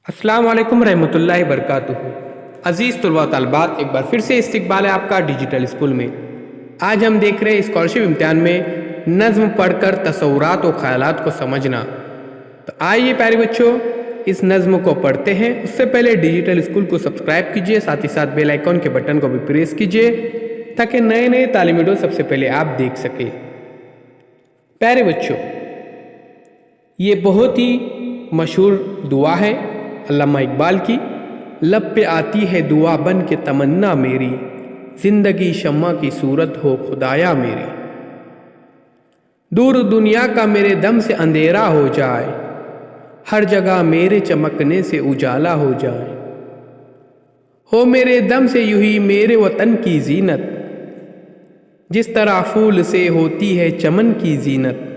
अस्सलाम वालेकुम रहमतुल्लाहि बरकातुहू। अज़ीज़ तलबा तलबात, एक बार फिर से इस्तकबाल है आपका डिजिटल स्कूल में। आज हम देख रहे हैं स्कॉलरशिप इम्तिहान में नज़्म पढ़कर तसव्वुरात और ख़यालात को समझना। तो आइए प्यारे बच्चों, इस नज़्म को पढ़ते हैं। उससे पहले डिजिटल स्कूल को सब्सक्राइब कीजिए, साथ ही साथ बेल आइकॉन के बटन को भी प्रेस कीजिए ताकि नए नए तालीमी वीडियो सबसे पहले आप देख सकें। प्यारे बच्चों, ये बहुत ही मशहूर दुआ है अल्लामा इकबाल की। लब पे आती है दुआ बन के तमन्ना मेरी, जिंदगी शम्मा की सूरत हो खुदाया मेरी। दूर दुनिया का मेरे दम से अंधेरा हो जाए, हर जगह मेरे चमकने से उजाला हो जाए। हो मेरे दम से यूं ही मेरे वतन की जीनत, जिस तरह फूल से होती है चमन की जीनत।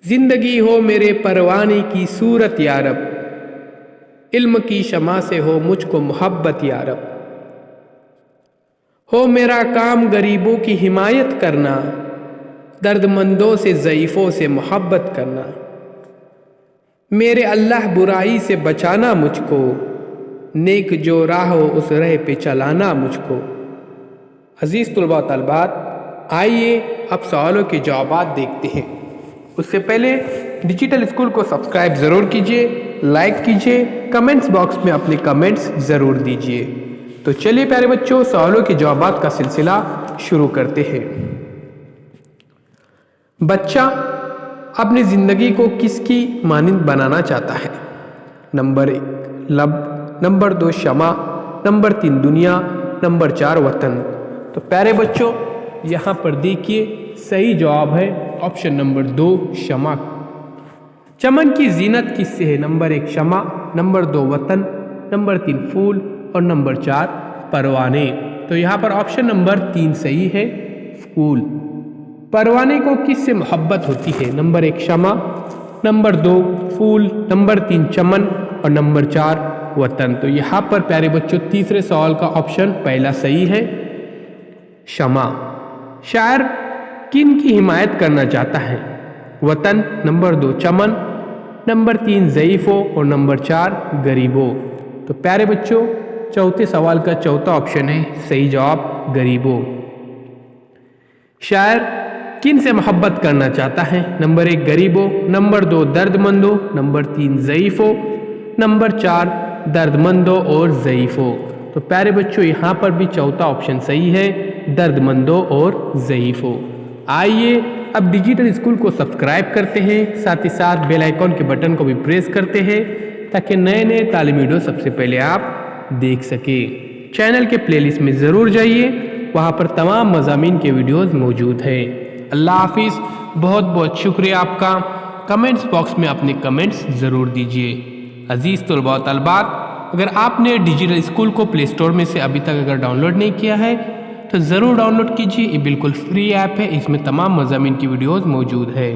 जिंदगी हो मेरे परवाने की सूरत या रब, इल्म की शमा से हो मुझको मोहब्बत या रब। हो मेरा काम गरीबों की हिमायत करना, दर्दमंदों से ज़ईफ़ों से मोहब्बत करना। मेरे अल्लाह बुराई से बचाना मुझको, नेक जो राह हो उस राह पे चलाना मुझको। अज़ीज़ तलबा तलबात, आइए अब सवालों के जवाब देखते हैं। उससे पहले डिजिटल स्कूल को सब्सक्राइब ज़रूर कीजिए, लाइक कीजिए, कमेंट्स बॉक्स में अपने कमेंट्स ज़रूर दीजिए। तो चलिए प्यारे बच्चों, सवालों के जवाबात का सिलसिला शुरू करते हैं। बच्चा अपनी ज़िंदगी को किसकी मानिंद बनाना चाहता है? नंबर 1 लब, नंबर 2 शमा, नंबर 3 दुनिया, नंबर 4 वतन। तो प्यारे बच्चों, यहाँ पर देखिए सही जवाब है ऑप्शन नंबर 2 शमा। चमन की जीनत किससे है? नंबर 1 शमा, नंबर 2 वतन, नंबर 3 फूल और नंबर 4 परवाने। तो यहाँ पर ऑप्शन नंबर 3 सही है, फूल। परवाने को किससे मोहब्बत होती है? नंबर 1 शमा, नंबर 2 फूल, नंबर 3 चमन और नंबर 4 वतन। तो यहाँ पर प्यारे बच्चों तीसरे सवाल का ऑप्शन पहला सही है, शमा। शायर किन की हिमायत करना चाहता है? वतन, नंबर 2 चमन, नंबर 3 ज़ईफ़ों और नंबर 4 गरीबों। तो प्यारे बच्चों चौथे सवाल का चौथा ऑप्शन है सही जवाब, गरीबों। शायर किन से मोहब्बत करना चाहता है? नंबर 1 गरीबों, नंबर 2 दर्दमंदों, नंबर 3 ज़ईफ़ों, नंबर 4 दर्दमंदों और ज़ईफ़ों। तो प्यारे बच्चों यहाँ पर भी चौथा ऑप्शन सही है, दर्दमंदों और ज़ईफ़ों। आइए अब डिजिटल स्कूल को सब्सक्राइब करते हैं, साथ ही साथ बेल आइकॉन के बटन को भी प्रेस करते हैं ताकि नए नए तालीमी वीडियो सबसे पहले आप देख सकें। चैनल के प्लेलिस्ट में ज़रूर जाइए, वहाँ पर तमाम मज़ामीन के वीडियोज़ मौजूद हैं। अल्लाह हाफिज़। बहुत बहुत शुक्रिया आपका। कमेंट्स बॉक्स में अपने कमेंट्स ज़रूर दीजिए। अज़ीज़ तलबा तलबात, अगर आपने डिजिटल स्कूल को प्ले स्टोर में से अभी तक अगर डाउनलोड नहीं किया है तो ज़रूर डाउनलोड कीजिए। ये बिल्कुल फ्री ऐप है, इसमें तमाम मज़ामीन की वीडियोज़ मौजूद है।